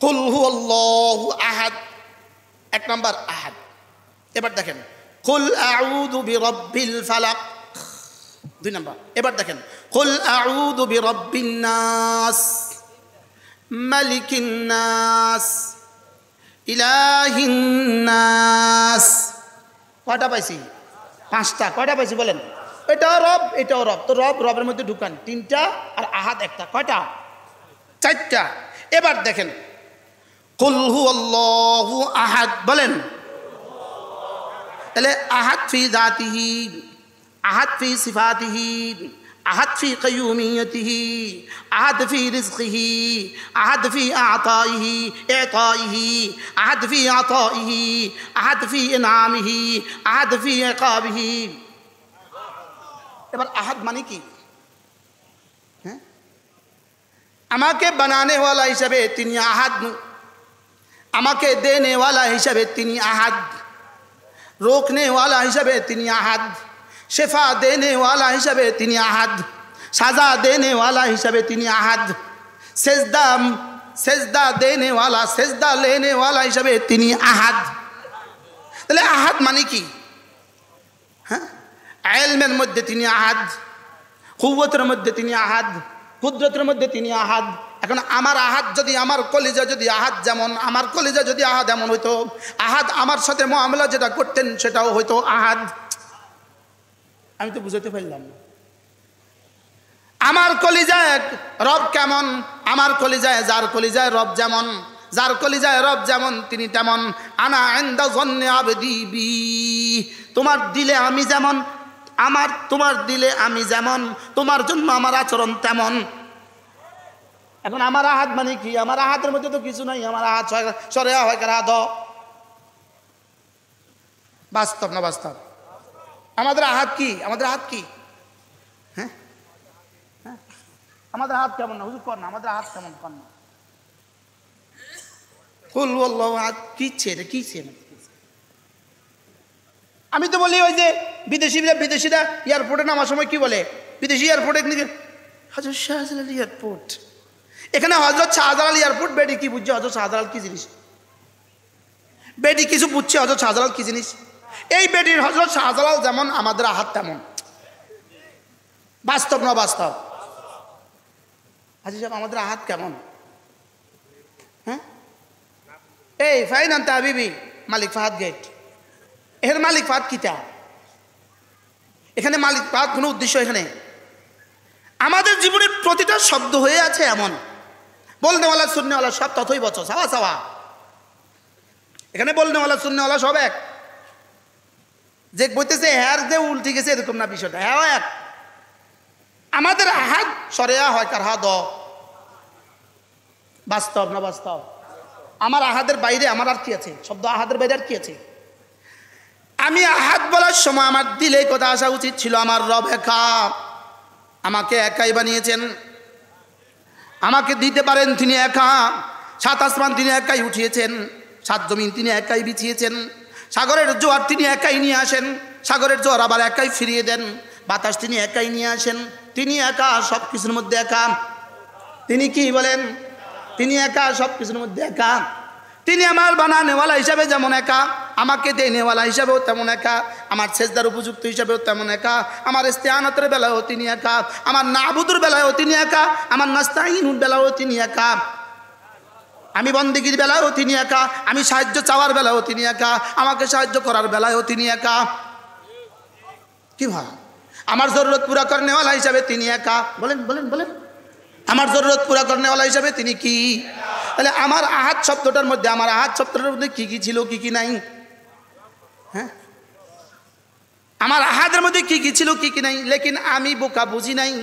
কুল হুয়াল্লাহু আহাদ, এক নাম্বার আহাদ। এবার দেখেন কুল আউযু বিরাব্বিল ফালাক, দুই নাম্বার। এবার দেখেন কুল আউযু বিরাব্বিন নাস, মালিকিন নাস, ইলাহিন নাস। কয়টা পাইছি? পাঁচটা। কয়টা পাইছি বলেন? এটাও রব, এটাও রব। তো রব রবের মধ্যে ঢুকান, তিনটা, আর আহাদ একটা। কয়টা? চারটা। এবার দেখেন কুল হুয়াল্লাহু আহাদ বলেন। তাহলে আহাদ ফি যাতিহি, আহাদ ফি সিফাতিহি, আহাদ ফি কাইয়ুমিয়তিহি, আহাদ ফি রিজকিহি, আহাদ ফি আতাইহি ইতাইহি, আহাদ ফি আতাইহি, আহাদ ফি ইনামিহি, আহাদ ফি ইকাবিহি। এবার আহাদ মানে কি? হ্যাঁ, আমাকে বানানে ওয়ালা হিসাবে তিনি আহাদ, আমাকে দেনে ওয়ালা হিসাবে তিনি আহাদ, रोकने वाला हिसाबे तिनी अहाद, शेफा देने वाला हिसाबे तिनी अहाद, सजा देने वाला हिसाबे तिनी अहाद, सेजदा सेजदा देने वाला, सेजदा लेने वाला हिसाबे तिनी अहाद। তাহলে আহাদ মানে কি? হ্যাঁ, ইলমের মধ্যে তিনি আহাদ, কুওয়াতের মধ্যে তিনি আহাদ, কুদরতের মধ্যে তিনি আহাদ। এখন আমার আহাদ যদি, আমার কলিজা যদি আহাদ যেমন, আমার কলিজা যদি আহাদ এমন হইতো, আহাদ আমার সাথে মুআমালা যেটা করতেন সেটাও হইতো আহাদ। আমি তো বুঝাতে পারলাম না। আমার কলিজায় রব কেমন? আমার কলিজায়, যার কলিজায় রব যেমন, যার কলিজায় রব যেমন তিনি তেমন। আনা ইনদা যন্নি আবদি বি, তোমার দিলে আমি যেমন, আমার তোমার দিলে আমি যেমন, তোমার জন্য আমার আচরণ তেমন। এখন আমার আহাদ মানে কি? আমার আহাদের মধ্যে তো কিছু নাই। আমার আহাদ সরে হয় কার হাত? বাস্তব না বাস্তব? আমাদের আহাদ কি? আমাদের হাত কি? হ্যাঁ, আমাদের হাত কেমন না হুজুর? কর না, আমাদের হাত কেমন? কর না। কুল হুয়াল্লাহু আহাদ কিছে রে, কিছে না? আমি তো বলি ওই যে বিদেশিরা এয়ারপোর্টে নামার সময় কি বলে? বিদেশি এয়ারপোর্টে হযরত শাহজালাল এয়ারপোর্ট, এখানে হযরত শাহজালাল এয়ারপোর্ট। বেডি কি বুঝছে হযরত শাহজালাল কি জিনিস? বেডি কিছু বুঝছে হযরত শাহজালাল কি জিনিস? এই বেডির হযরত শাহজালাল যেমন, আমাদের আহাদ তেমন। বাস্তব না বাস্তব? হাজী সাহেব আমাদের আহাদ কেমন? হ্যাঁ, এই ফাইন আনতা হাবিবি মালিক ফাহাদ গেট, এর মালিক ফাহাদ কিতা? এখানে মালিক ফাহাদ কোনো উদ্দেশ্য এখানে? আমাদের জীবনের প্রতিটা শব্দ হয়ে আছে এমন, বলনেওয়ালা শুননেওয়ালা সব ততই বছর সাওয়া সাওয়া। এখানে বলনেওয়ালা শুননেওয়ালা সব এক। যে বলতেছে হ্যার যে উল্টি গেছে এরকম না বিষয়টা, হ্যাঁ এক। আমাদের আহাদ সরেয়া হয় কার হাত? বাস্তব না বাস্তব? আমার আহাদের বাইরে আমার আর কি আছে? শব্দ আহাদের বাইরে আর কি আছে? আমি আহাদ বলার সময় আমার দিলে কথা আসা উচিত ছিল আমার রব একা, আমাকে একাই বানিয়েছেন, আমাকে দিতে পারেন তিনি একা। সাত আসমান তিনি একাই উঠিয়েছেন, সাত জমিন তিনি একাই বিছিয়েছেন, সাগরের জোয়ার তিনি একাই নিয়ে আসেন, সাগরের জোয়ার আবার একাই ফিরিয়ে দেন, বাতাস তিনি একাই নিয়ে আসেন। তিনি একা সব কিছুর মধ্যে একা। তিনি কি বলেন? তিনি একা সব কিছুর মধ্যে একা। তিনি আমার বানানেওয়ালা হিসাবে যেমন একা, আমাকে দেনেওয়ালা হিসাবেও তেমন একা, আমার সেজদার উপযুক্ত হিসাবেও তেমন একা, আমার ইস্তেআনাতের বেলায়ও তিনি একা, আমার নাবুদুর বেলায়ও তিনি একা, আমার নাস্তাইনুর বেলায়ও তিনি একা, আমি বন্দেগীর বেলায়ও তিনি একা, আমি সাহায্য চাওয়ার বেলায়ও তিনি একা, আমাকে সাহায্য করার বেলায়ও তিনি একা। কি ভাই? আমার জরুরত পুরা করনেওয়ালা হিসাবে তিনি একা। বলেন বলেন বলেন, আমার জরুরত পুরা করনেওয়ালা হিসাবে তিনি কি? তাহলে আমার আহাদ শব্দটার মধ্যে, আমার আহাদ শব্দটার মধ্যে কি কি ছিল, কি কি নাই? হ্যাঁ, আমার আহাদের মধ্যে কি কি ছিল, কি কি নাই? লেকিন আমি বোকা, বুঝি নাই,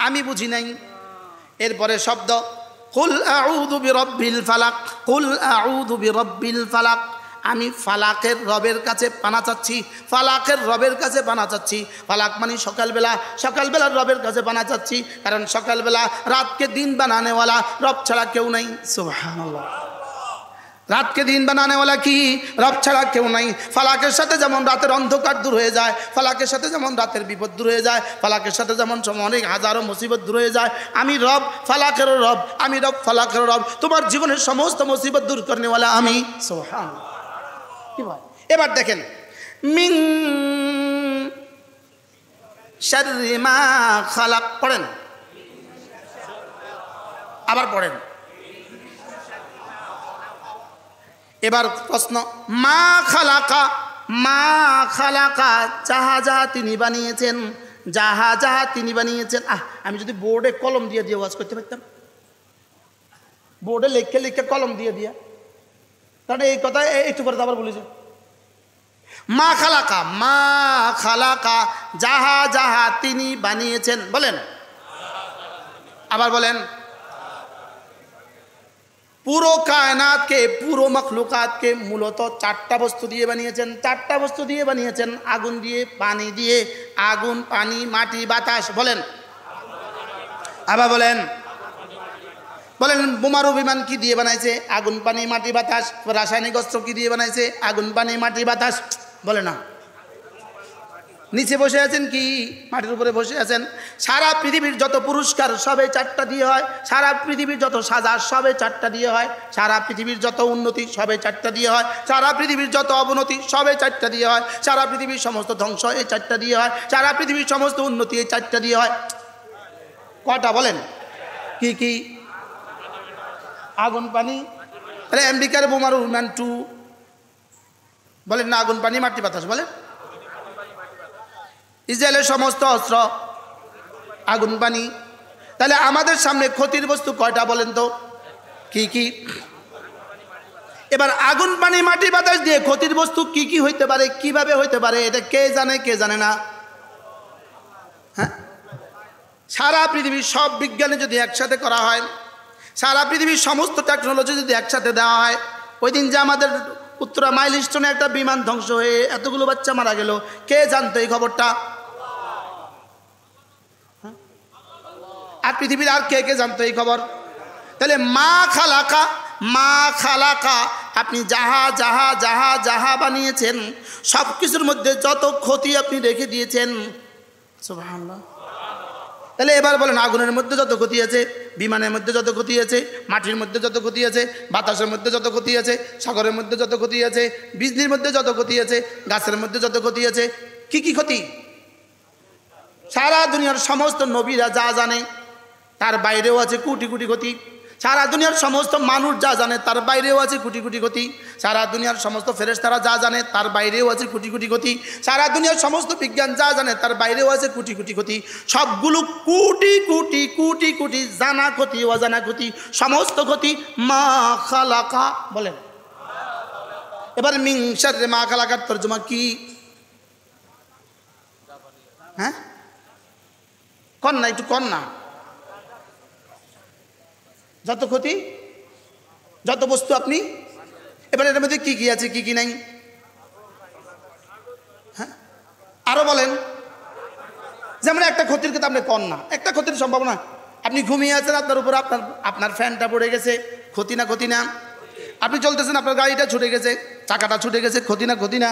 আমি বুঝি নাই। এরপরে শব্দ কুল আউযু বিরাব্বিল ফালাক, কুল আউযু বিরাব্বিল ফালাক, আমি ফালাকের রবের কাছে পানা চাচ্ছি, ফালাকের রবের কাছে পানা চাচ্ছি। ফালাক মানে সকালবেলা, সকালবেলার রবের কাছে পানা চাচ্ছি, কারণ সকালবেলা রাতকে দিন বানানেওয়ালা রব ছাড়া কেউ নাই। সুবহানাল্লাহ। রাতকে দিন বানানে ওয়ালা কি? রব ছাড়া কেউ নাই। ফালাকের সাথে যেমন রাতের অন্ধকার দূর হয়ে যায়, ফালাকের সাথে যেমন রাতের বিপদ দূর হয়ে যায়, ফালাকের সাথে যেমন অনেক হাজারো মুসিবত দূর হয়ে যায়, আমি রব ফালাকেরও রব, আমি রব ফালাকেরও রব। তোমার জীবনের সমস্ত মুসিবত দূর করনেওয়ালা আমি। সুবহানাল্লাহ। কি ভাই, এবার দেখেন, মিন শাররি মা খালাক পড়েন, আবার পড়েন। এবার প্রশ্ন, মা খালাকা, মা খালাকা, যাহা যাহা তিনি বানিয়েছেন, যাহা যাহা তিনি বানিয়েছেন। আমি যদি বোর্ডে কলম দিয়ে দিয়ে ওয়াজ করতে পারতাম, বোর্ডে লিখে লিখে কলম দিয়ে দিয়া, কারণ এই কথা একটু পরে আবার বলেছে। মা খালাকা, মা খালাকা, যাহা যাহা তিনি বানিয়েছেন। বলেন, আবার বলেন। পুরো কায়নাতকে, পুরো মখলুকাতকে মূলত চারটা বস্তু দিয়ে বানিয়েছেন। চারটা বস্তু দিয়ে বানিয়েছেন, আগুন দিয়ে, পানি দিয়ে। আগুন, পানি, মাটি, বাতাস। বলেন, আবার বলেন। বলেন, বোমারু বিমান কি দিয়ে বানাইছে? আগুন, পানি, মাটি, বাতাস। রাসায়নিক অস্ত্র কি দিয়ে বানাইছে? আগুন, পানি, মাটি, বাতাস। বলে না, নিচে বসে আছেন কি মাটির উপরে বসে আছেন। সারা পৃথিবীর যত পুরস্কার সবে চারটা দিয়ে হয়, সারা পৃথিবীর যত সাজা সবে চারটা দিয়ে হয়, সারা পৃথিবীর যত উন্নতি সবে চারটা দিয়ে হয়, সারা পৃথিবীর যত অবনতি সবে চারটা দিয়ে হয়, সারা পৃথিবীর সমস্ত ধ্বংস এই চারটা দিয়ে হয়, সারা পৃথিবীর সমস্ত উন্নতি এই চারটা দিয়ে হয়। কটা বলেন? কি কি? আগুন, পানি। তাহলে আমেরিকার বোমারু বিমান 2 বলেন না, আগুন, পানি, মাটি, বাতাস। বলেন, ইসরায়েলের সমস্ত অস্ত্র আগুন, পানি। তাহলে আমাদের সামনে ক্ষতির বস্তু কয়টা বলেন তো? কি কি? এবার আগুন, পানি, মাটি, বাতাস দিয়ে ক্ষতির বস্তু কি কি হইতে পারে, কিভাবে হইতে পারে, এটা কে জানে, কে জানে না? হ্যাঁ, সারা পৃথিবীর সব বিজ্ঞানী যদি একসাথে করা হয়, সারা পৃথিবীর সমস্ত টেকনোলজি যদি একসাথে দেওয়া হয়, ওই দিন যে আমাদের উত্তরা মাইলস্টোনে একটা বিমান ধ্বংস হয়ে এতগুলো বাচ্চা মারা গেল, কে জানতো এই খবরটা? আর পৃথিবীর আর কে কে জানতো এই খবর? তাহলে মা খালাকা, মা খালাকা, আপনি যাহা যাহা যাহা যাহা বানিয়েছেন সব কিছুর মধ্যে যত ক্ষতি আপনি রেখে দিয়েছেন। সুবহানাল্লাহ। তাহলে এবার বলেন, আগুনের মধ্যে যত ক্ষতি আছে, বিমানের মধ্যে যত ক্ষতি আছে, মাটির মধ্যে যত ক্ষতি আছে, বাতাসের মধ্যে যত ক্ষতি আছে, সাগরের মধ্যে যত ক্ষতি আছে, বিজলির মধ্যে যত ক্ষতি আছে, গাছের মধ্যে যত ক্ষতি আছে, কি কি ক্ষতি? সারা দুনিয়ার সমস্ত নবীরা যা জানে তার বাইরেও আছে কোটি কোটি ক্ষতি। সারা দুনিয়ার সমস্ত মানুষ যা জানে তার বাইরেও আছে কোটি কোটি ক্ষতি। সারা দুনিয়ার সমস্ত ফেরেশতারা যা জানে তার বাইরেও আছে কোটি কোটি ক্ষতি। সারা দুনিয়ার সমস্ত বিজ্ঞান যা জানে তার বাইরেও আছে কোটি কোটি ক্ষতি। সবগুলো কোটি কোটি কোটি কোটি জানা ক্ষতি, অজানা ক্ষতি, সমস্ত ক্ষতি মা খালাকা। বলেন, এবার মিন শাররি মা খালাকার তরজমা কি? হ্যাঁ, কন না, একটু কন না। যত ক্ষতি, যত বস্তু আপনি, এবার এর মধ্যে কি কি আছে, কি কি নাই? হ্যাঁ, আরো বলেন। যেমন একটা ক্ষতির কথা আপনি কন না, একটা ক্ষতির সম্ভাবনা। আপনি ঘুমিয়ে আছেন, আপনার উপর আপনার ফ্যানটা পড়ে গেছে, ক্ষতি না ক্ষতি না? আপনি চলতেছেন, আপনার গাড়িটা ছুটে গেছে, চাকাটা ছুটে গেছে, ক্ষতি না ক্ষতি না?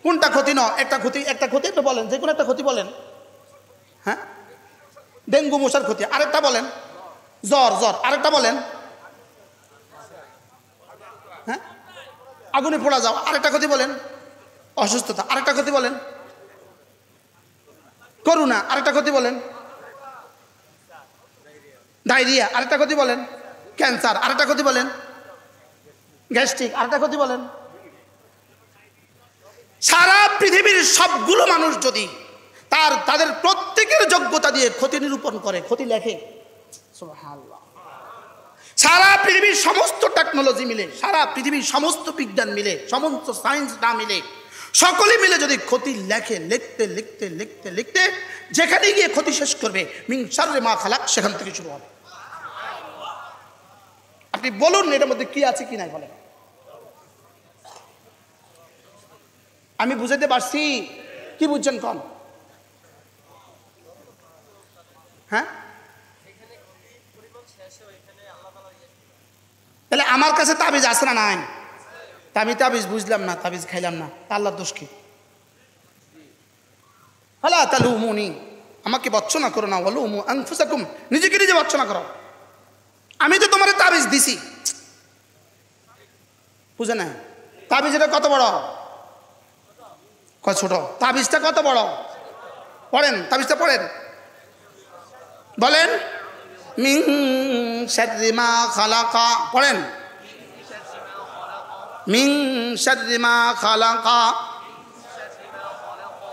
কোনটা ক্ষতি না? একটা ক্ষতি, একটা ক্ষতি একটু বলেন, যে কোনো একটা ক্ষতি বলেন। হ্যাঁ, ডেঙ্গু মশার ক্ষতি। আরেকটা বলেন, জ্বর, জ্বর। আরেকটা বলেন, হ্যাঁ, আগুনে পোড়া যাওয়া। আরেকটা ক্ষতি বলেন, অসুস্থতা। আরেকটা ক্ষতি বলেন, করোনা। আরেকটা ক্ষতি বলেন, ডায়রিয়া। আরেকটা ক্ষতি বলেন, ক্যান্সার। আরেকটা ক্ষতি বলেন, গ্যাস্ট্রিক। আরেকটা ক্ষতি বলেন। সারা পৃথিবীর সবগুলো মানুষ যদি তাদের প্রত্যেকের যোগ্যতা দিয়ে ক্ষতি নিরূপণ করে, ক্ষতি লেখে, সুবহানাল্লাহ, সারা পৃথিবীর সমস্ত টেকনোলজি মিলে, সারা পৃথিবীর সমস্ত বিজ্ঞান মিলে, সমস্ত সায়েন্স না মিলে, সকলে মিলে যদি ক্ষতি লেখে, লিখতে লিখতে লিখতে লিখতে যেখানে গিয়ে ক্ষতি শেষ করবে মিন শাররি মা খালাক, সেখান থেকে শুরু হবে। আপনি বলুন এটার মধ্যে কি আছে কি নাই বলেন। আমি বুঝাতে পারছি? কি বুঝছেন কম? হ্যাঁ, তাহলে আমার কাছে তাবিজ আছে না নাই? তা আমি তাবিজ বুঝলাম না, তাবিজ খাইলাম না, তা আল্লাহর দোষ কি? ফালা তালুমুনি, আমাকে বর্জনা করো না, ওয়ালুমু আনফুসাকুম, নিজেকে নিজে বর্জনা করো। আমি তো তোমার তাবিজ দিছি, বুঝে না? তাবিজটা কত বড়, কত ছোট? তাবিজটা কত বড়? পড়েন, তাবিজটা পড়েন, বলেন মিন শাররি মা খালাকা, পড়েন মিন শাররি মা খালাকা।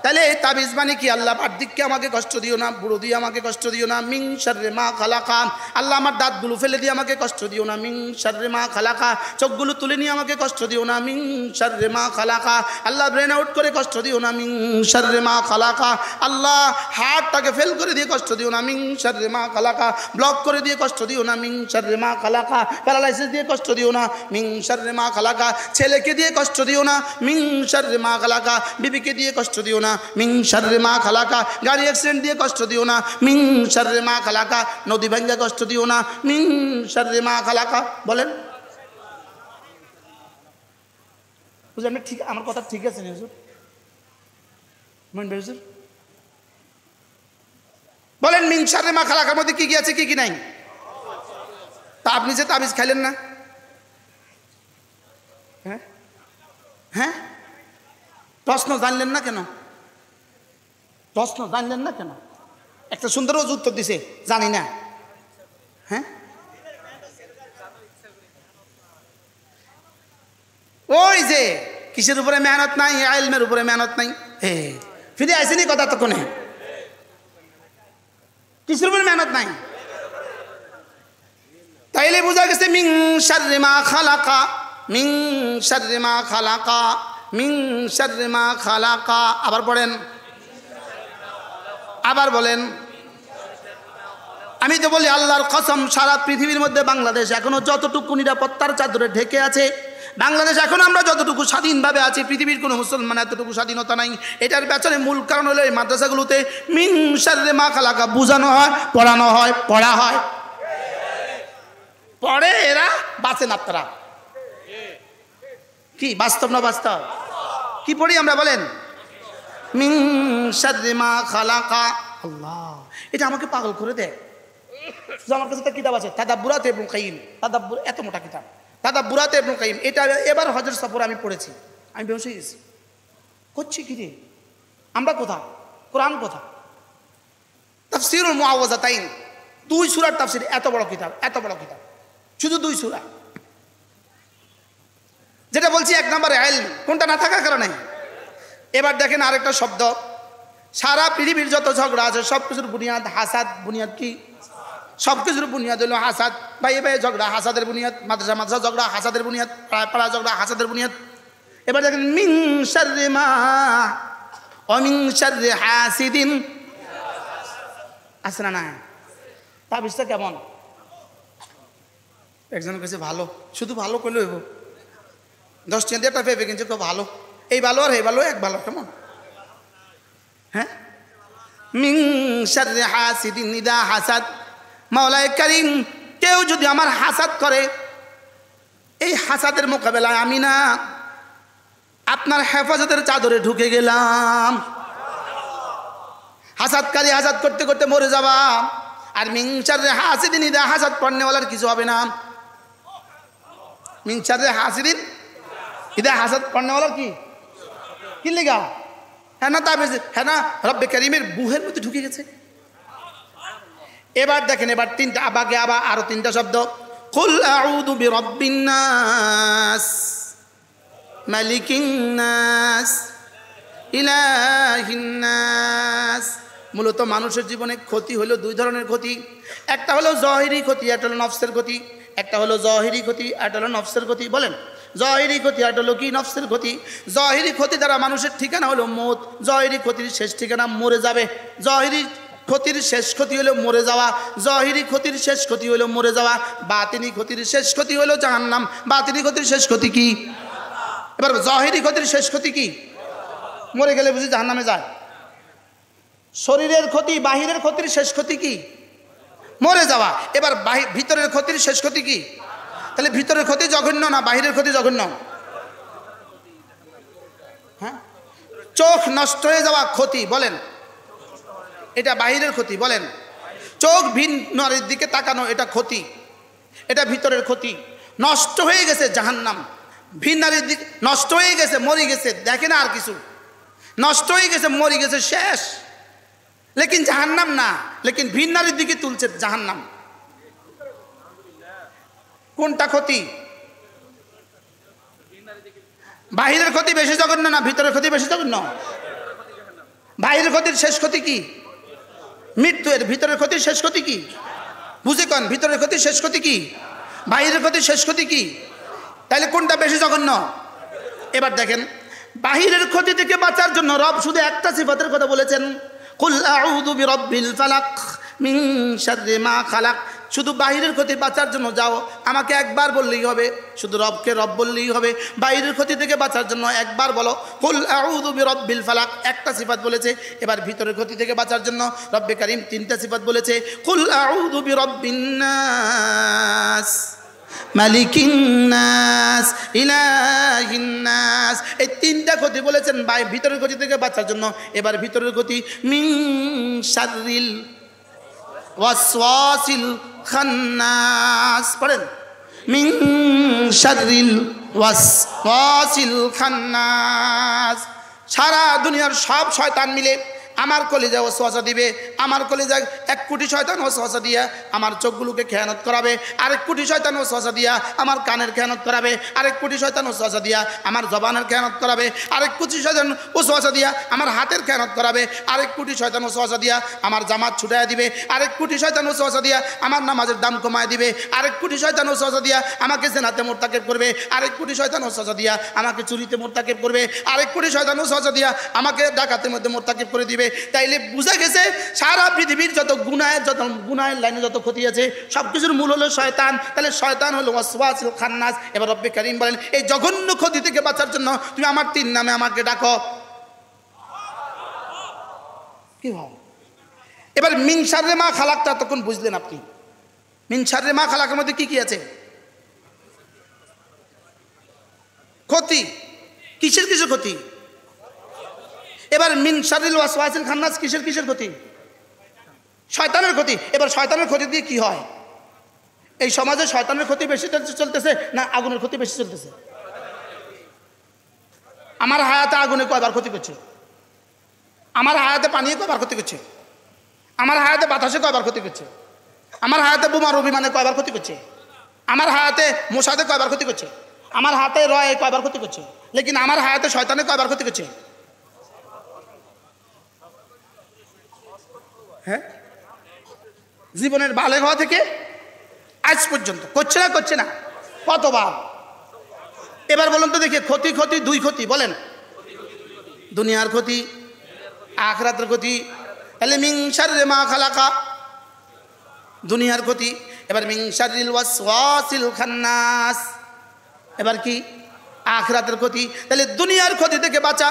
তাহলে তাবিজ মানে কি? আল্লাহ বার্দিককে আমাকে কষ্ট দিও না, বুড়ো দিয়ে আমাকে কষ্ট দিও না। মিন শাররি মা খালাকা, আল্লাহ আমার দাঁতগুলো ফেলে দিয়ে আমাকে কষ্ট দিও না। মিন শাররি মা খালাকা, চোখগুলো তুলে নিয়ে আমাকে কষ্ট দিও না। মিন শাররি মা খালাকা, আল্লাহ ব্রেন আউট করে কষ্ট দিও না। মিন শাররি মা খালাকা, আল্লাহ হার্টটাকে ফেল করে দিয়ে কষ্ট দিও না। মিন শাররি মা খালাকা, ব্লক করে দিয়ে কষ্ট দিও না। মিন শাররি মা খালাকা, প্যারালাইসিস দিয়ে কষ্ট দিও না। মিন শাররি মা খালাকা, ছেলেকে দিয়ে কষ্ট দিও না। মিন শাররি মা খালাকা, বিবিকে দিয়ে কষ্ট দিও না। মিন শাররি মা খালাকা, গাড়ি অ্যাক্সিডেন্ট দিয়ে কষ্ট দিও না। মিন শাররি মা খালাকা, নদী ভাঙ্গা কষ্ট দিও না। মিন শাররি মা খালাকা, বলেন বুঝলেন? ঠিক, আমার কথা ঠিক আছে না হুজুর? হুজুর বলেন মিন শাররি মা খালাকার মধ্যে কি কি আছে, কি কি নাই? তা আপনি যে তাবিজ খাইলেন না, হ্যাঁ হ্যাঁ, প্রশ্ন জানলেন না কেন? প্রশ্ন জানলেন না কেন? একটা সুন্দর উত্তর দিছে, জানি না। হ্যাঁ, ওই যে কিসের উপরে মেহনত নাই, ইলমের উপরে মেহনত নাই। হে ফিরে আসেনি কথা তো কোনে, কিসের উপরে মেহনত নাই? তাইলে বোঝা গেছে মিন শাররি মা খালাকা, মিন শাররি মা খালাকা, মিন শাররি মা খালাকা। আবার পড়েন, আবার বলেন। আমি তো বলি আল্লাহর কসম, সারা পৃথিবীর মধ্যে বাংলাদেশ এখনো যতটুকু নিরাপত্তার চাদরে ঢেকে আছে, বাংলাদেশ এখন আমরা যতটুকু স্বাধীনভাবে আছি, পৃথিবীর কোনো মুসলমান এতটুকু স্বাধীনতা নাই। এটার পেছনে মূল কারণ হলো এই মাদ্রাসাগুলোতে মিন শাররি মা খালাকা বোঝানো হয়, পড়ানো হয়, পড়া হয়, পড়ে এরা বাঁচেন। আপনারা কি বাস্তব না বাস্তব? কি পড়ি আমরা বলেন? মিন শাররি মা খালাকা। আল্লাহ, এটা আমাকে পাগল করে দেয়। আমার কাছে একটা কিতাব আছে, তাদাব্বুরাত ইবনুল কাইয়িম, তাদাব্বুর, এত মোটা কিতাব, তাদাব্বুরাত ইবনুল কাইয়িম। এটা এবার হজের সফরে আমি পড়েছি, আমি বেহুশ হয়ে গেছি। করছি কি রে আমরা, কোথা কোরআন, কোথা তাফসীরুল মুআওয়াযাতাইন, 2 সূরার তাফসীর, এত বড় কিতাব, এত বড় কিতাব, শুধু 2 সূরা। যেটা বলছি 1 নম্বরে ইলম, কোনটা না থাকার কারণে। এবার দেখেন আরেকটা শব্দ, সারা পৃথিবীর যত ঝগড়া আছে সব কিছুর বুনিয়াদ হাসাদ। বুনিয়াদ কি? সব কিছুর বুনিয়াদ হলো হাসাদ। ভাই ভাই ঝগড়া হাসাদের বুনিয়াদ, মাদ্রাসা মাদ্রাসা ঝগড়া হাসাদের বুনিয়াদ, পাড়া পাড়া ঝগড়া হাসাদের বুনিয়াদ। এবার দেখেন মিন শাররি মা ওয়া মিন শাররি হাসিদিন, আছে না না? তাবিজটা কেমন? একজনের কাছে ভালো, শুধু ভালো করলে হইব, 10 টাকা দিয়ে একটা পেঁপে কিনছে, খুব ভালো, এই ভালো আর এই ভালো এক ভালো, কেমন? হ্যাঁ, মিন শাররি হাসিদিন ইযা হাসাদ। মাওলায়ে কারীম, কেউ যদি আমার হাসাদ করে, এই হাসাদের মোকাবেলায় আমি না আপনার হেফাজতের চাদরে ঢুকে গেলাম। হাসাদকারী হাসাদ করতে করতে মরে যাবা, আর মিন শাররি হাসিদিন ইযা হাসাদ পড়নেওয়ালার কিছু হবে না। মিন শাররি হাসিদিন ইযা হাসাদ পড়নেওয়ালার কি লেগা? হ্যাঁ না তাবিজ, হ্যাঁ না রব্বে কারীমের বুহের মধ্যে ঢুকে গেছে। এবার দেখেন, এবার 3টা আবাগে আবার আরো 3টা শব্দ, কুল আউযু বিরাব্বিন নাস, মালিকিন নাস, ইলাহিন নাস। মূলত মানুষের জীবনে ক্ষতি হলো 2 ধরনের ক্ষতি, একটা হলো জহিরি ক্ষতি, একটা হলো নফসের ক্ষতি। একটা হলো জহিরি ক্ষতি, একটা হলো নফসের ক্ষতি। বলেন, জহিরি ক্ষতি আর হলো কি? নফসের ক্ষতি। জহিরি ক্ষতি দ্বারা মানুষের ঠিকানা হলো মৌত, জহিরি ক্ষতির শেষ ঠিকানা মরে যাবে। জহিরি ক্ষতির শেষ ক্ষতি হলো মরে যাওয়া, জহিরি ক্ষতির শেষ ক্ষতি হলো মরে যাওয়া। বাতিনি ক্ষতির শেষ ক্ষতি হলো জাহান্নাম, বাতিনি ক্ষতির শেষ ক্ষতি কি? এবার জহিরি ক্ষতির শেষ ক্ষতি কি? মরে গেলে বুঝি জাহান্নামে যায়। শরীরের ক্ষতি, বাহিরের ক্ষতির শেষ ক্ষতি কি? মরে যাওয়া। এবার ভিতরের ক্ষতির শেষ ক্ষতি কি? তাহলে ভিতরের ক্ষতি জঘন্য না বাহিরের ক্ষতি জঘন্য? হ্যাঁ, চোখ নষ্ট হয়ে যাওয়া ক্ষতি বলেন, এটা বাহিরের ক্ষতি বলেন। চোখ ভিন্ন দিকে তাকানো এটা ক্ষতি, এটা ভিতরের ক্ষতি। নষ্ট হয়ে গেছে জাহান্নাম, ভিন্নারের দিকে নষ্ট হয়ে গেছে, মরে গেছে, দেখে না আর কিছু, নষ্ট হয়ে গেছে, মরে গেছে, শেষ। লেকিন জাহান্নাম না, লেকিন ভিন্নারের দিকে তুলছে জাহান্নাম। কোনটা ক্ষতি? বাহিরের ক্ষতি বেশি জঘন্য না ভিতরের ক্ষতি বেশি জঘন্য? বাহিরের ক্ষতির শেষ ক্ষতি কি? মৃত্যু। এর ভিতরের ক্ষতির শেষ ক্ষতি কি? বুঝে কন, ভিতরের ক্ষতির শেষ ক্ষতি কি? বাহিরের ক্ষতির শেষ ক্ষতি কি? তাহলে কোনটা বেশি জঘন্য? এবার দেখেন, বাহিরের ক্ষতি থেকে বাঁচার জন্য রব শুধু একটা সিফাতের কথা বলেছেন, কুল আউযু বিরাব্বিল ফালাক মিন শাররি মা খালাক। শুধু বাহিরের ক্ষতি বাঁচার জন্য যাও, আমাকে একবার বললেই হবে, শুধু রবকে রব বললেই হবে। বাহিরের ক্ষতি থেকে বাঁচার জন্য একবার বলো কুল আউযু বিরাব্বিল ফালাক, একটা সিফাত বলেছে। এবার ভিতরের ক্ষতি থেকে বাঁচার জন্য রব্বে কারীম তিনটা সিফাত বলেছে, কুল আউযু বিরাব্বিন নাস, মালিকিন নাস, ইলাহিন নাস। এই তিনটা ক্ষতি বলেছেন ভিতরের ক্ষতি থেকে বাঁচার জন্য। এবার ভিতরের ক্ষতি, মিন শাররিল ওয়াসওয়াসিল খান্নাস, পড়েন, মিন শাররিল ওয়াসওয়াসিল খান্নাস। সারা দুনিয়ার সব শয়তান মিলে আমার কলিজা ওয়াসওয়াসা দিবে, আমার কলিজায় 1 কোটি শয়তান ওয়াসওয়াসা দিয়া আমার চোখগুলোকে খেয়ানত করাবে, আরেক কোটি শয়তান ওয়াসওয়াসা দিয়া আমার কানের খেয়ানত করাবে, আরেক কোটি শয়তান ওয়াসওয়াসা দিয়া আমার জবানের খেয়ানত করাবে, আরেক কোটি শয়তান ওয়াসওয়াসা দিয়া আমার হাতের খেয়ানত করাবে, আরেক কোটি শয়তান ওয়াসওয়াসা দিয়া আমার জামাত ছুটায় দিবে, আরেক কোটি শয়তান ওয়াসওয়াসা দিয়া আমার নামাজের দাম কমায় দিবে, আরেক কোটি শয়তান ওয়াসওয়াসা দিয়া আমাকে জিনাতে মোরতাকিব করবে, আরেক কোটি শয়তান ওয়াসওয়াসা দিয়া আমাকে চুরিতে মোরতাকিব করবে, আরেক কোটি শয়তান ওয়াসওয়াসা দিয়া আমাকে ডাকাতের মধ্যে মোরতাকিব করে দিবে। তাইলে বুঝা গেছে সারা পৃথিবীর যত গুনাহের লাইনে যত ক্ষতি আছে সব কিছুর মূল হলো শয়তান। তাহলে শয়তান হলো ওয়াসওয়াসিল খান্নাস। এবার রব্বে কারীম বলেন, এই জঘন্য ক্ষতি থেকে বাঁচার জন্য তুমি আমার 3 নামে আমাকে ডাকো। কি ভাব? এবার মিন শাররি মা খালাকটা তখন বুঝলেন আপনি। মিন শাররি মা খালাকের মধ্যে কি কি আছে? ক্ষতি। কিসের কিসের ক্ষতি? এবার মিন শাররিল ওয়াসওয়াসিল খান্নাস কিসের কিসের ক্ষতি? শয়তানের ক্ষতি। এবার শয়তানের ক্ষতি দিয়ে কি হয়? এই সমাজে শয়তানের ক্ষতি বেশি চলতেছে না আগুনের ক্ষতি বেশি চলতেছে? আমার হায়াতে আগুনে কয়বার ক্ষতি করছে? আমার হায়াতে পানিয়ে কয়বার ক্ষতি করছে? আমার হায়াতে বাতাসে কয়বার ক্ষতি করছে? আমার হায়াতে বোমার অভিমানে কয়বার ক্ষতি করছে? আমার হায়াতে মশাতে কয়বার ক্ষতি করছে? আমার হাতে রয়ে কয়বার ক্ষতি করছে? লেকিন আমার হায়াতে শয়তানে কয়বার ক্ষতি করছে? হ্যাঁ, জীবনের বালেগ হওয়া থেকে আজ পর্যন্ত করছে না করছে না? কতবার? এবার বলুন তো দেখি, ক্ষতি ক্ষতি 2 ক্ষতি বলেন, দুনিয়ার ক্ষতি, আখিরাতের ক্ষতি। তাহলে মিন শাররি মা খালাকা দুনিয়ার ক্ষতি। এবার মিন শাররিল ওয়াসওয়াসিল খান্নাস, এবার কি? আখিরাতের ক্ষতি। তাহলে দুনিয়ার ক্ষতি থেকে বাঁচা,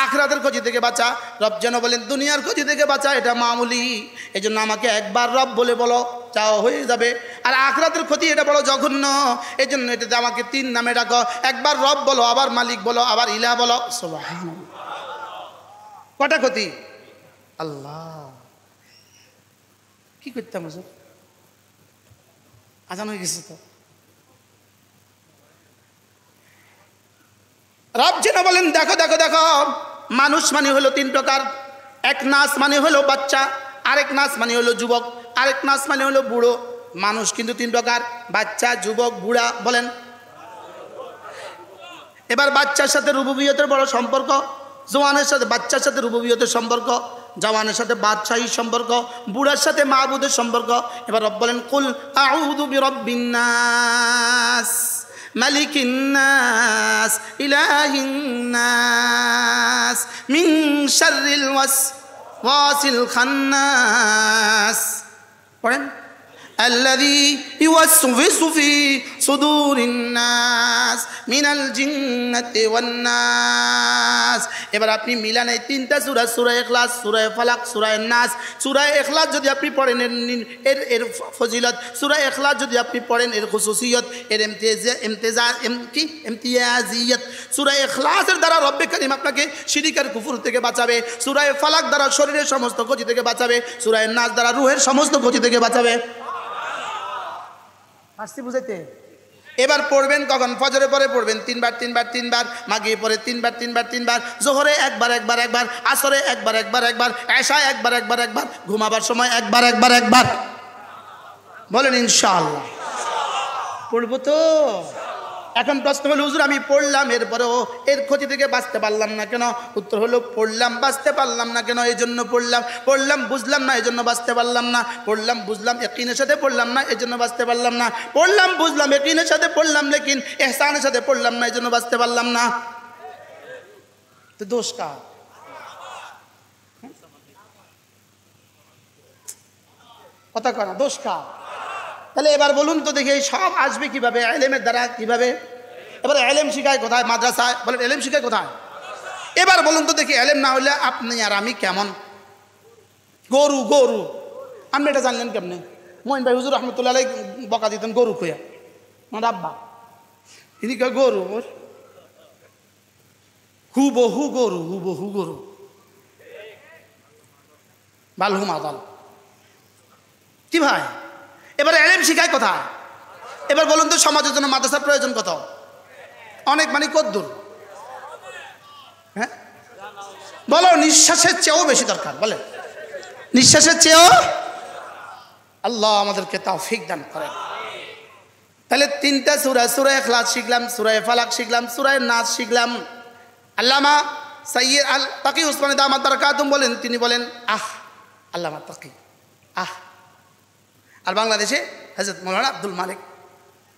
আখিরাতের ক্ষতি থেকে বাঁচা। রব যেন বলেন দুনিয়ার ক্ষতি থেকে বাঁচা এটা মামুলি, এই জন্য আমাকে একবার রব বলে বলো, চাও হয়ে যাবে। আর আখিরাতের ক্ষতি এটা বড় জঘন্য, এই জন্য এটাতে আমাকে 3 নামে ডাকো। একবার রব বলো, আবার মালিক বলো, আবার ইলাহ বলো। সুবহানাল্লাহ। কটা ক্ষতি? আল্লাহ, কি করতাম হুজুর? আজান হয়ে গেছে তো। রব যেন বলেন দেখো দেখো দেখো, মানুষ মানে হলো 3 প্রকার। এক নাস মানে হলো বাচ্চা, আরেক নাস মানে হলো যুবক, আরেক নাস মানে হলো বুড়ো। মানুষ কিন্তু 3 প্রকার, বাচ্চা, যুবক, বুড়া। বলেন, এবার বাচ্চার সাথে রুবুবিয়তের বড় সম্পর্ক, জওয়ানের সাথে বাচ্চার সাথে রুবুবিয়তের সম্পর্ক, জওয়ানের সাথে বাদশাহীর সম্পর্ক, বুড়ার সাথে মাবুদের সম্পর্ক। এবার রব বলেন কুল আউযু বিরাব্বিন নাস, মালিকিন নাস, ইলাহিন নাস, মিন শাররিল ওয়াসওয়াসিল খান্নাস। পড়েন, الذي يوسوس في صدور الناس من الجنة والناس। এবার আপনি মিলান এই তিনটা সূরা, সূরা ইখলাস, সূরা ফালাক, সূরা নাস। সূরা ইখলাস যদি আপনি পড়েন এর ফজিলত, সূরা ইখলাস যদি আপনি পড়েন এর খুসুসিয়ত, এর ইমতিয়াজিয়ত। সূরা ইখলাসের দ্বারা রব্বে কারীম আপনাকে শিরক আর কুফর থেকে বাঁচাবে। সূরা ফালাক দ্বারা শরীরের সমস্ত ক্ষতি থেকে বাঁচাবে। সূরা নাস দ্বারা রূহের সমস্ত ক্ষতি থেকে বাঁচাবে। আসছি বুঝাইতে? এবার পড়বেন কখন? ফজরে পরে পড়বেন তিনবার তিনবার তিনবার, মাগরিবে পরে তিনবার তিনবার তিনবার, জোহরে একবার একবার একবার, আসরে একবার একবার একবার, এশায় একবার একবার একবার, ঘুমাবার সময় একবার একবার একবার। বলেন ইনশাআল্লাহ। পড়বো তো? এখন প্রশ্ন হলো, হুজুর আমি পড়লাম এরপরেও এর ক্ষতি থেকে বাঁচতে পারলাম না কেন? উত্তর হলো, পড়লাম বাঁচতে পারলাম না কেন, এই জন্য পড়লাম। পড়লাম বুঝলাম না, এই জন্য বাঁচতে পারলাম না। পড়লাম বুঝলাম ইয়াকিনের সাথে পড়লাম না, এই জন্য বাঁচতে পারলাম না। পড়লাম বুঝলাম ইয়াকিনের সাথে পড়লাম, লেকিন ইহসানের সাথে পড়লাম না, এই জন্য বাঁচতে পারলাম না। তো দোষ কার? কথা কয় না, দোষ কার? তাহলে এবার বলুন তো দেখি, সব আসবে কিভাবে? ইলমের দ্বারা। কিভাবে? এবার ইলম শিখায় কোথায়? মাদ্রাসায়। বলেন ইলম শিখায় কোথায়? এবার বলুন তো দেখি, ইলম না হলে আপনি আর আমি কেমন? গরু। গরু আপনি এটা জানলেন কেমনে? মোহিন ভাই হুজুর রহমতুল্লাহ আলাইহি বকা দিতেন গরু খুঁয়া, আমার আব্বা ইনি কয় গরু, হুবহু গরু, হুবহু গরু, বালহু মাদাল। কি ভাই? এবার ইলম শিখায় কোথায়? এবার বলুন তো, সমাজের জন্য মাদ্রাসার প্রয়োজন কত? অনেক, মানে কদ্দুর? হ্যাঁ বলো, নিঃশ্বাসের চেয়েও বেশি দরকার। বলে নিঃশ্বাসের চেয়েও। আল্লাহ আমাদেরকে তৌফিক দান করেন। তাহলে তিনটা সূরা, সূরা ইখলাস শিখলাম, সূরা ফালাক শিখলাম, সূরা নাস শিখলাম। আল্লামা সাইয়্যিদ আল তাকি উসমানী দামাত বারাকাতুম বলেন, তিনি বলেন আল্লামা তাকি আর বাংলাদেশে হযরত মাওলানা আব্দুল মালিক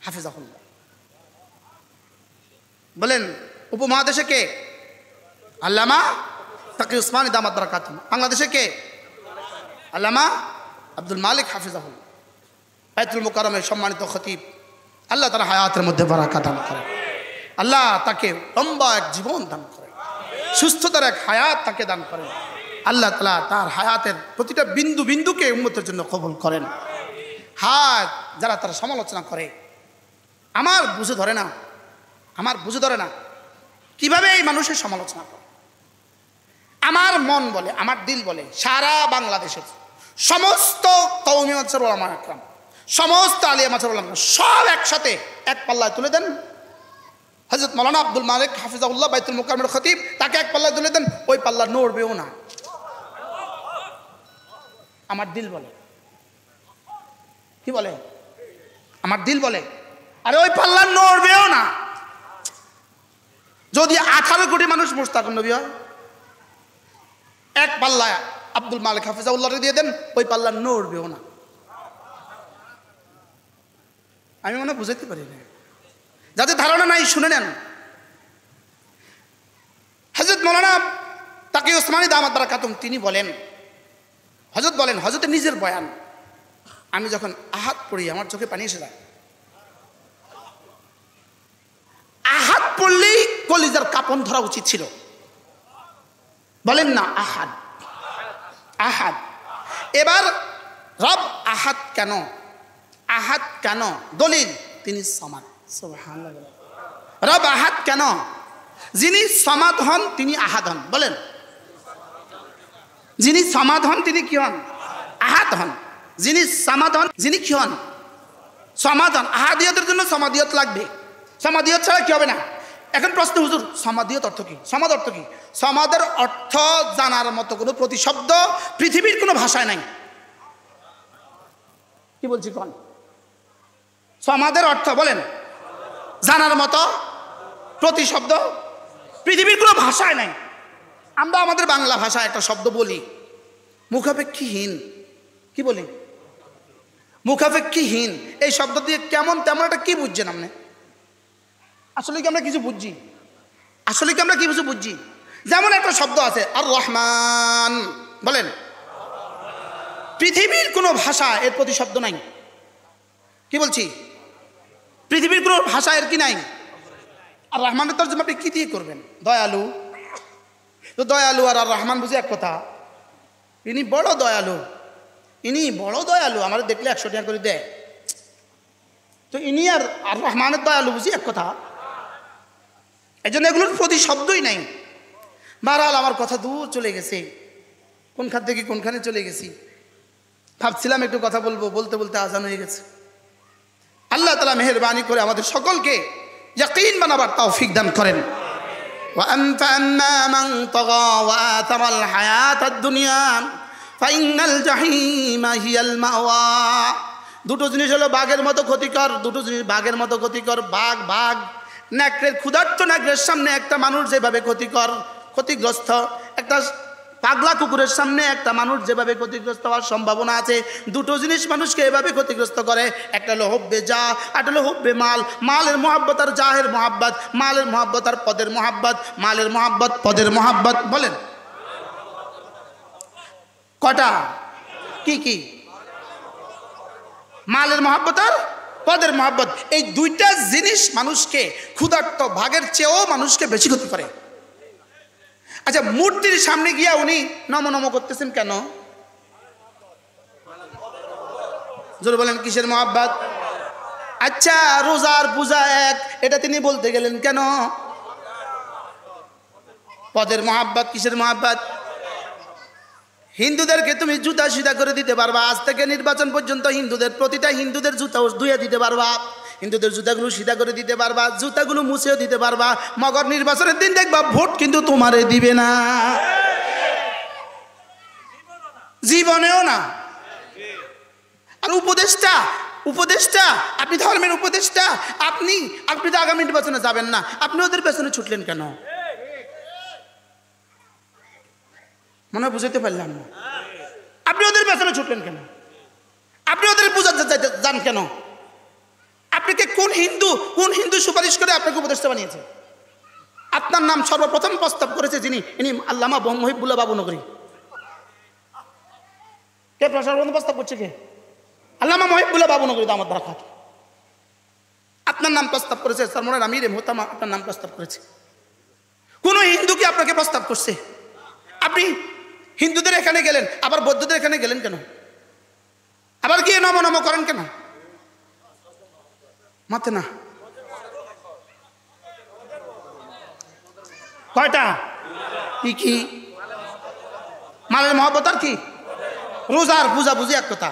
হাফিজাহুল্লাহ। বলেন উপমহাদেশে কে? আল্লামা তাকি উসমানী দামাত বারাকাতুম। বাংলাদেশে কে? আল্লামা আব্দুল মালিক হাফিজাহুল্লাহ। বাইতুল মুকাররমের সম্মানিত খতিব। আল্লাহ তার হায়াতের মধ্যে বারাকা দান করেন। আল্লাহ তাকে লম্বা এক জীবন দান করেন, সুস্থতার এক হায়াত তাকে দান করেন। আল্লাহ তাআলা তার হায়াতের প্রতিটা বিন্দু বিন্দুকে উম্মতের জন্য কবুল করেন। যারা তার সমালোচনা করে, আমার বুঝে ধরে না, আমার বুঝে ধরে না কিভাবে এই মানুষের সমালোচনা করে। আমার মন বলে, আমার দিল বলে, সারা বাংলাদেশের সমস্ত কওমি মাদ্রাসার উলামা একরাম, সমস্ত আলিয়া মাদ্রাসার উলামা সব একসাথে এক পাল্লায় তুলে দেন। হযরত মাওলানা আব্দুল মালিক হাফিজাহুল্লাহ বাইতুল মুকাররমের খতিব, তাকে এক পাল্লায় তুলে দেন, ওই পাল্লা নড়বেও না। আমার দিল বলে। কি বলে? আমার দিল বলে, আরে ওই পাল্লা নড়বেও না। যদি 18 কোটি মানুষ মুশতাকুন নবী হয়, এক পাল্লা আব্দুল মালিক হাফিজাহুল্লাহকে দিয়ে দেন, ওই পাল্লা নড়বেও না। আমি মনে বুঝাইতে পারি না, যাদের ধারণা নাই শুনে নেন। হযরত মাওলানা তাকি উসমানী দামাত বারাকাতুম তিনি বলেন, হযরত বলেন, হযরতের নিজের বয়ান, আমি যখন আহাদ পড়ি আমার চোখে পানি এসে যায়। আহাদ পড়লেই কলিজার কাঁপন ধরা উচিত ছিল। বলেন না আহাদ, আহাদ। এবার রব আহাদ কেন? আহাদ কেন? দলিল, তিনি সমাদ। সুবহানাল্লাহ। রব আহাদ কেন? যিনি সমাদ হন তিনি আহাদ হন। বলেন, যিনি সমাদ হন তিনি কি হন? আহাদ হন। যিনি সমাদ হন, যিনি কি হন? সমাদ হন। আহাদিয়তের জন্য সমাদিয়ত লাগবে, সমাদিয়ত ছাড়া কি হবে না। এখন প্রশ্ন, হুজুর সমাদিয়ত অর্থ কি? সমাদ অর্থ কি? সমাদের অর্থ জানার মতো কোনো প্রতিশব্দ পৃথিবীর কোনো ভাষায় নাই। কি বলছি কোন? সমাদের অর্থ বলেন, জানার মতো প্রতিশব্দ পৃথিবীর কোনো ভাষায় নাই। আমরা আমাদের বাংলা ভাষায় একটা শব্দ বলি, মুখাপেক্ষীহীন। কি বলি? মুখাপেক্ষীহীন। এই শব্দ দিয়ে কেমন তেমন একটা কি বুঝছেন আপনি? আসলে কি আমরা কিছু বুঝছি? আসলে কি আমরা কি কিছু বুঝছি? যেমন একটা শব্দ আছে আর রহমান, বলেন পৃথিবীর কোনো ভাষা এর প্রতিশব্দ নাই। কি বলছি, পৃথিবীর কোনো ভাষা এর কি নাই। আর রহমানের তর্জমা আপনি কি দিয়ে করবেন? দয়ালু। তো দয়ালু আর রহমান বুঝি এক কথা? ইনি বড় দয়ালু, ইনি বড় দয়ালু, আমার দেখলে 100 টাকা করে দেয়। তো ইনি আর রহমানের দয়ালু বুঝি এক কথা? এই জন্য এগুলোর প্রতি শব্দই নাই। বারহাল আমার কথা দূর চলে গেছে, কোনখান থেকে কোনখানে চলে গেছি। ভাবছিলাম একটু কথা বলবো, বলতে বলতে আজান হয়ে গেছে। আল্লাহ তাআলা মেহেরবানি করে আমাদের সকলকে ইয়াকিন বানাবার তৌফিক দান করেন। وَأَمَّا مَنْ طَغَى وَآثَرَ الْحَيَاةَ الدُّنْيَا فَإِنَّ الْجَحِيمَ هِيَ الْمَأْوَى। দুটো জিনিস হলো বাঘের মতো ক্ষতিকর, দুটো জিনিস বাঘের মতো ক্ষতিকর। বাঘ নেকড়ের, ক্ষুধার্ত নেকড়ের সামনে একটা মানুষ যেভাবে ক্ষতিগ্রস্ত, একটা পাগলা কুকুরের সামনে একটা মানুষ যেভাবে ক্ষতিগ্রস্ত হওয়ার সম্ভাবনা আছে, দুটো জিনিস মানুষকে এভাবে ক্ষতিগ্রস্ত করে। একটা হলো হুব্বে যা, একটা হলো হুব্বে মাল। মালের মহাব্বত আর জাহের মহাব্বত, মালের মহাব্বত আর পদের মহাব্বত, মালের মহাব্বত পদের মহাব্বত। বলেন কটা? কি? মালের মহাব্বত আর পদের মহাব্বত। এই দুইটা জিনিস মানুষকে ক্ষুধার্ত বাঘের চেয়েও মানুষকে বেশি ক্ষতি করে। আচ্ছা, মূর্তির সামনে গিয়া উনি নম করতেছেন কেন? জোরে বলেন কিসের মহাব্বত? আচ্ছা, রোজার পূজা এক, এটা তিনি বলতে গেলেন কেন? পদের মহাব্বত। কিসের মহাব্বত? হিন্দুদেরকে তুমি জুতা সিধা করে দিতে পারবা, আজ থেকে নির্বাচন পর্যন্ত হিন্দুদের প্রতিটা হিন্দুদের জুতা ধুয়ে দিতে পারবা, হিন্দুদের জুতাগুলো সিধা করে দিতে পারবা, জুতাগুলো মুছেও দিতে পারবা। মগর নির্বাচনের দিন দেখবা ভোট কিন্তু তোমারে দিবে না, জীবনেও না। আর উপদেষ্টা আপনি ধর্মের উপদেষ্টা, আপনি তো আগামী নির্বাচনে যাবেন না, আপনি ওদের পেছনে ছুটলেন কেন? মনে হয় বুঝাতে পারলাম না। আপনি ওদের পেছনে ছুটলেন কেন? আপনি ওদের পূজা যান কেন? আপনাকে কোন হিন্দু সুপারিশ করে আপনাকে উপদেষ্টা বানিয়েছে? আপনার নাম সর্বপ্রথম প্রস্তাব করেছে ইনি আল্লামা মহিবুল্লাহ বাবুনগরী। কে সর্বপ্রথম প্রস্তাব করছে? কে? আল্লামা মহিবুল্লাহ বাবুনগরী দামাত বারাকাত। আপনার নাম প্রস্তাব করেছে সরমনের আমির মোহতামা, আপনার নাম প্রস্তাব করেছে। কোন হিন্দু কি আপনাকে প্রস্তাব করছে? আপনি হিন্দুদের এখানে গেলেন, আবার বৌদ্ধদের এখানে গেলেন কেন? আবার গিয়ে নম করেন কেন? মাতে না কয়টা? কি মালের মহব্বত আর কি? রোজার পূজা বুঝি এক কথা?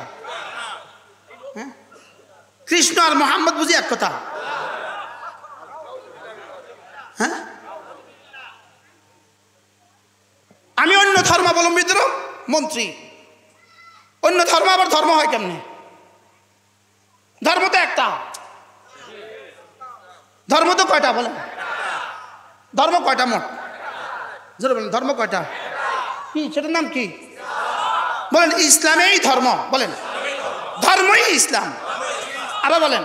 হ্যাঁ, কৃষ্ণ আর মোহাম্মদ বুঝি এক কথা? হ্যাঁ, আমি অন্য ধর্মাবলম্বীদেরও মন্ত্রী। অন্য ধর্ম আবার ধর্ম হয় কেমনে? ধর্ম তো একটা। ধর্ম তো কয়টা বলেন? ধর্ম কয়টা মোট? জোরে বলেন, ধর্ম কয়টা? কি সেটার নাম কি? বলেন ইসলামেই ধর্ম। বলেন ধর্মই ইসলাম। আবার বলেন।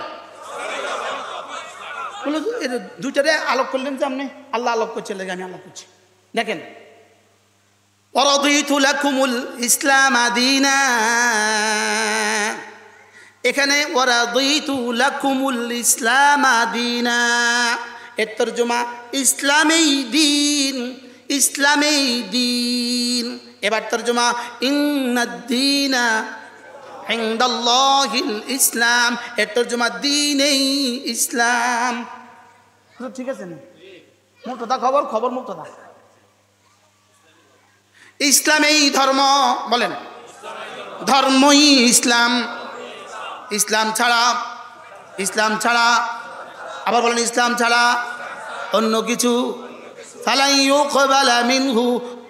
দুইটারে আলোক করলেন যে আপনি? আল্লাহ আলোক করছে, লেগে আমি আলোক করছি। দেখেন, ওয়ারাদিতু লাকুমুল ইসলাম দীনা, এখানে ওয়ারাদিতু লাকুমুল ইসলাম দীনা, এর তরজমা ইসলামেই দিন, ইসলামেই দিন। এবার তরজমা ইন্নাদ-দীনা ইনদাল্লাহিল ইসলাম, এর তরজমা দ্বীনেই ইসলাম। ঠিক আছে না? মুক্তদা খবর মুক্তদা। ইসলামেই ধর্ম। বলেন ধর্মই ইসলাম। ইসলাম ছাড়া আবার বলেন ইসলাম ছাড়া অন্য কিছু ফালাই ইউকবালা মিনহু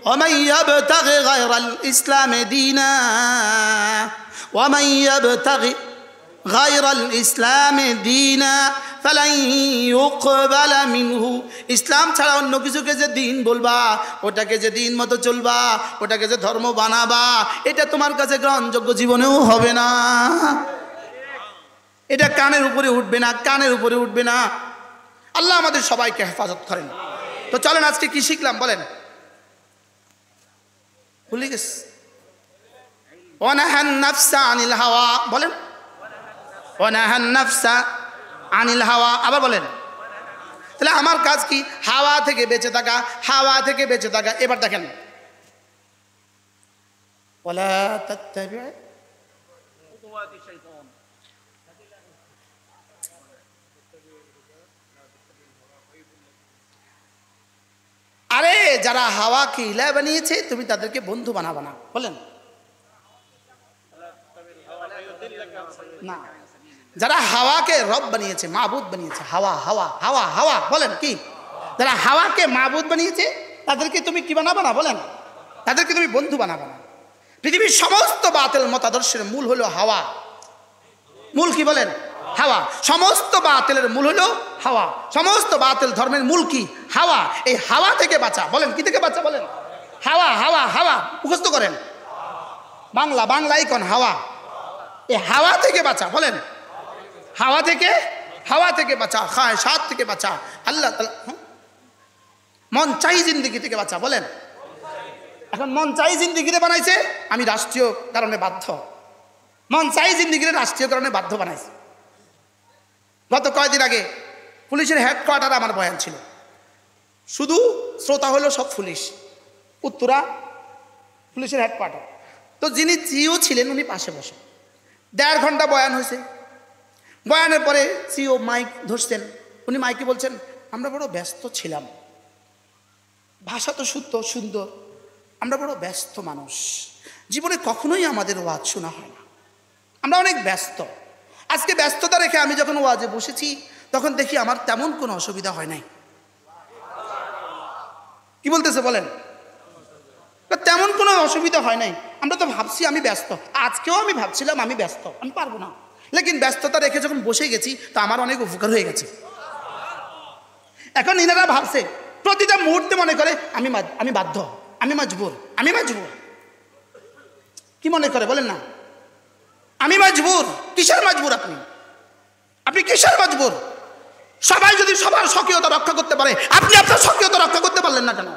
ওয়া মান ইয়াবতাগি গায়রাল ইসলামি দীনা ওয়া মান ইয়াবতাগি গায়রাল ইসলামি দীনা ফালাই ইউকবালা মিনহু। ইসলাম ছাড়া অন্য কিছুকে যে দিন বলবা, ওটাকে যে দিন মতো চলবা, ওটাকে যে ধর্ম বানাবা, এটা তোমার কাছে গ্রহণযোগ্য জীবনেও হবে না। এটা কানের উপরে উঠবে না। আল্লাহ আমাদের সবাইকে হেফাজত করেন। তো চলেন আজকে কি শিখলাম বলেন? ভুলে গেছি। ওয়ানাহান নাফসা আনিল হাওয়া। বলেন ওয়া নাহান নাফসা আনিল হাওয়া। আবার বলেন। তাহলে আমার কাজ কি? হাওয়া থেকে বেঁচে থাকা, হাওয়া থেকে বেঁচে থাকা। এবার দেখেন, ওয়ালা তাত্তাবি'। আরে যারা হাওয়াকে ইলা বানিয়েছে তুমি তাদেরকে বন্ধু বানাবা না, বলেন না। যারা হাওয়াকে রব বানিয়েছে, মাবুদ বানিয়েছে, হাওয়া হাওয়া হাওয়া হাওয়া, বলেন কি? যারা হাওয়াকে মাবুদ বানিয়েছে তাদেরকে তুমি কি বানাবা না, বলেন? তাদেরকে তুমি বন্ধু বানাবা না। পৃথিবীর সমস্ত বাতিল মতাদর্শের মূল হলো হাওয়া। মূল কি বলেন? হাওয়া। সমস্ত বাতিলের মূল হলো হাওয়া। সমস্ত বাতিল ধর্মের মূল কি? হাওয়া। এই হাওয়া থেকে বাঁচা, বলেন কি থেকে বাঁচা, বলেন? হাওয়া হাওয়া হাওয়া, মুখস্থ করেন। বাংলা বাংলায় কোন হাওয়া, এই হাওয়া থেকে বাঁচা, বলেন হাওয়া থেকে, হাওয়া থেকে বাঁচা, খায় সাত থেকে বাঁচা, আল্লাহ তাআলা মন চাই জিন্দেগি থেকে বাঁচা, বলেন। এখন মন চাই জিন্দেগিতে বানাইছে, আমি রাষ্ট্রীয় কারণে বাধ্য। মন চাই জিন্দেগিতে রাষ্ট্রীয় কারণে বাধ্য বানাইছে। গত কয়েকদিন আগে পুলিশের হেডকোয়ার্টারে আমার বয়ান ছিল, শুধু শ্রোতা হলো সব পুলিশ, উত্তরা পুলিশের হেডকোয়ার্টার। তো যিনি জিও ছিলেন উনি পাশে বসে, 1.5 ঘন্টা বয়ান হয়েছে। বয়ানের পরে সিও মাইক ধরছেন, উনি মাইকে বলছেন, আমরা বড় ব্যস্ত ছিলাম, ভাষা তো শুদ্ধ সুন্দর, আমরা বড় ব্যস্ত মানুষ, জীবনে কখনোই আমাদের ওয়াজ শোনা হয় না, আমরা অনেক ব্যস্ত। আজকে ব্যস্ততা রেখে আমি যখন ওয়াজে বসেছি তখন দেখি আমার তেমন কোনো অসুবিধা হয় নাই। কি বলতেছে বলেন? তেমন কোনো অসুবিধা হয় নাই। আমরা তো ভাবছি আমি ব্যস্ত, আজকেও আমি ভাবছিলাম আমি ব্যস্ত, আমি পারবো না, লেকিন ব্যস্ততা রেখে যখন বসে গেছি তা আমার অনেক উপকার হয়ে গেছে। এখন ইনারা ভাবছে প্রতিটা মুহূর্তে মনে করে আমি বাধ্য, আমি মজবুর, আমি মজবুর। কি মনে করে বলেন না? আমি মজবুর। কিসের মজবুর আপনি? আপনি কিসের মজবুর? সবাই যদি সবার স্বকীয়তা রক্ষা করতে পারে, আপনি আপনার স্বকীয়তা রক্ষা করতে পারলেন না কেন?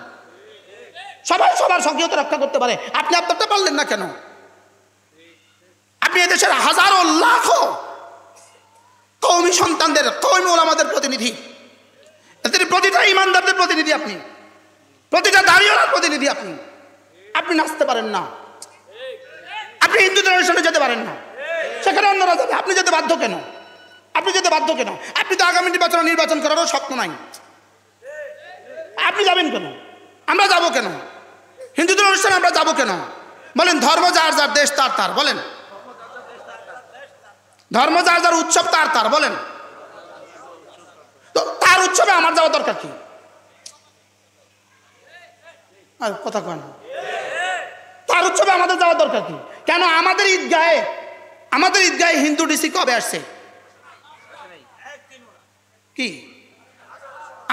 সবাই সবার স্বকীয়তা রক্ষা করতে পারে, আপনি আপনারটা পারলেন না কেন? আপনি এদেশের হাজারো লাখো কওমি সন্তানদের, কওমি ওলামাদের প্রতিনিধি, এদের প্রতিটা ইমানদারদের প্রতিনিধি আপনি, প্রতিটা দাঁড়িয়েওয়ালার প্রতিনিধি আপনি। আপনি নাচতে পারেন না, আপনি হিন্দুদের অনুষ্ঠানে যেতে পারেন না, সেখানে অন্যরা যাবে, আপনি যেতে বাধ্য কেন? আপনি যেতে বাধ্য কেন? আপনি তো আগামী নির্বাচন করারও স্বপ্ন নাই, আপনি যাবেন কেন? আমরা যাব কেন? হিন্দুদের অনুষ্ঠানে আমরা যাব কেন? বলেন ধর্ম যার যার, দেশ তার তার, বলেন ধর্ম যার যার, উৎসব তার তার, বলেন। তো তার উৎসবে আমার যাওয়া দরকার কি? আর কথা কয় না। তার উৎসবে আমাদের যাওয়া দরকার কি? কেন আমাদের ঈদগাহে হিন্দু ডিসি কবে আসছে? কি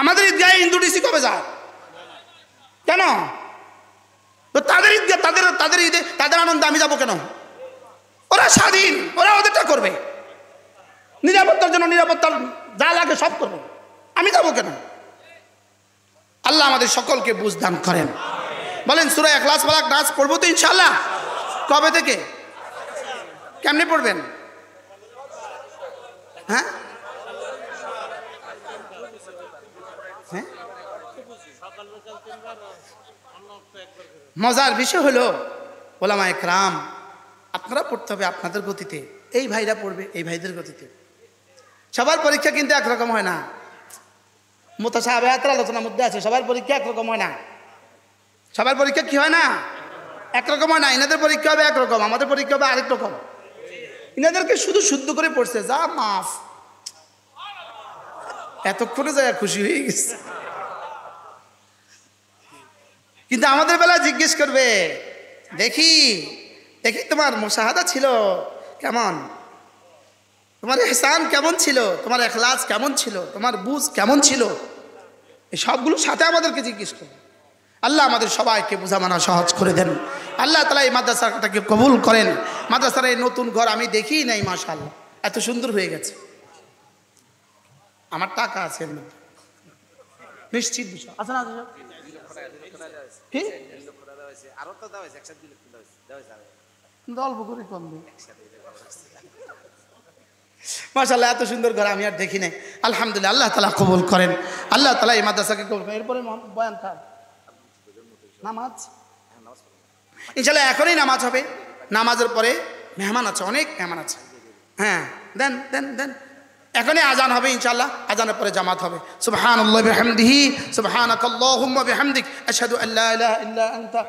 আমাদের ঈদগাহে হিন্দু ডিসি কবে যায়? কেন? তো তাদের ঈদগাহ, তাদের ঈদে তাদের আনন্দে আমি যাবো কেন? ওরা স্বাধীন, ওরা ওদেরটা করবে, নিরাপত্তার জন্য নিরাপত্তার যা লাগে সব করবে, আমি যাবো কেন? আল্লাহ আমাদের সকলকে বুঝ দান করেন। বলেন সূরা ইখলাস ফালাক নাস পড়বো তো ইনশাআল্লাহ? কবে থেকে? কেমনে পড়বেন? হ্যাঁ হ্যাঁ, মজার বিষয় হলো ওলামায়ে কেরাম, আপনারা পড়তে হবে আপনাদের গতিতে, এই ভাইরা পড়বে এই ভাইদের গতিতে। সবার পরীক্ষা কিন্তু একরকম হয় না। মুতাশাবিহাতের আলোচনার মধ্যে আছে, সবার পরীক্ষা একরকম হয় না। সবার পরীক্ষা কি হয় না? একরকম হয় না। ইনাদের পরীক্ষা হবে একরকম, আমাদের পরীক্ষা হবে আরেক রকম। ইনাদেরকে শুধু শুদ্ধ করে পড়ছে, যা মাফ, এতক্ষণে যায় খুশি হয়ে গেছে। কিন্তু আমাদের বেলা জিজ্ঞেস করবে, দেখি দেখি তোমার মুশাহাদা ছিল কেমন, তোমার ইহসান কেমন ছিল, তোমার ইখলাস কেমন ছিল, তোমার বুঝ কেমন ছিল, এই সবগুলোর সাথে আমাদেরকে জিজ্ঞেস করবে। আল্লাহ আমাদের সবাইকে বোঝা মানা সহজ করে দেন। আল্লাহ তাআলা এই মাদ্রাসাটাকে কবুল করেন। মাদ্রাসার এই নতুন ঘর আমি দেখি নাই, মাশাআল্লাহ এত সুন্দর হয়ে গেছে। আমার টাকা আছে এর মধ্যে, নিশ্চিত বিষয় আছে না? কি অল্প করে কম মাশাআল্লাহ, এত সুন্দর ঘর আমি আর দেখি নাই। আলহামদুলিল্লাহ, আল্লাহ তাআলা কবুল করেন, আল্লাহ তাআলা এই মাদ্রাসাকে কবুল করেন। এরপরে বয়ান থাক, নামাজ ইনশাআল্লাহ এখনই নামাজ হবে। নামাজের পরে মেহমান আছে, অনেক মেহমান আছে। হ্যাঁ, দেন দেন দেন, এখনই আজান হবে ইনশাআল্লাহ, আজানের পরে জামাত হবে। সুবহানাল্লাহি ওয়া বিহামদিহি, সুবহানাকাল্লাহুম্মা বিহামদিক, আশহাদু আল্লা ইলাহা ইল্লা আনতা।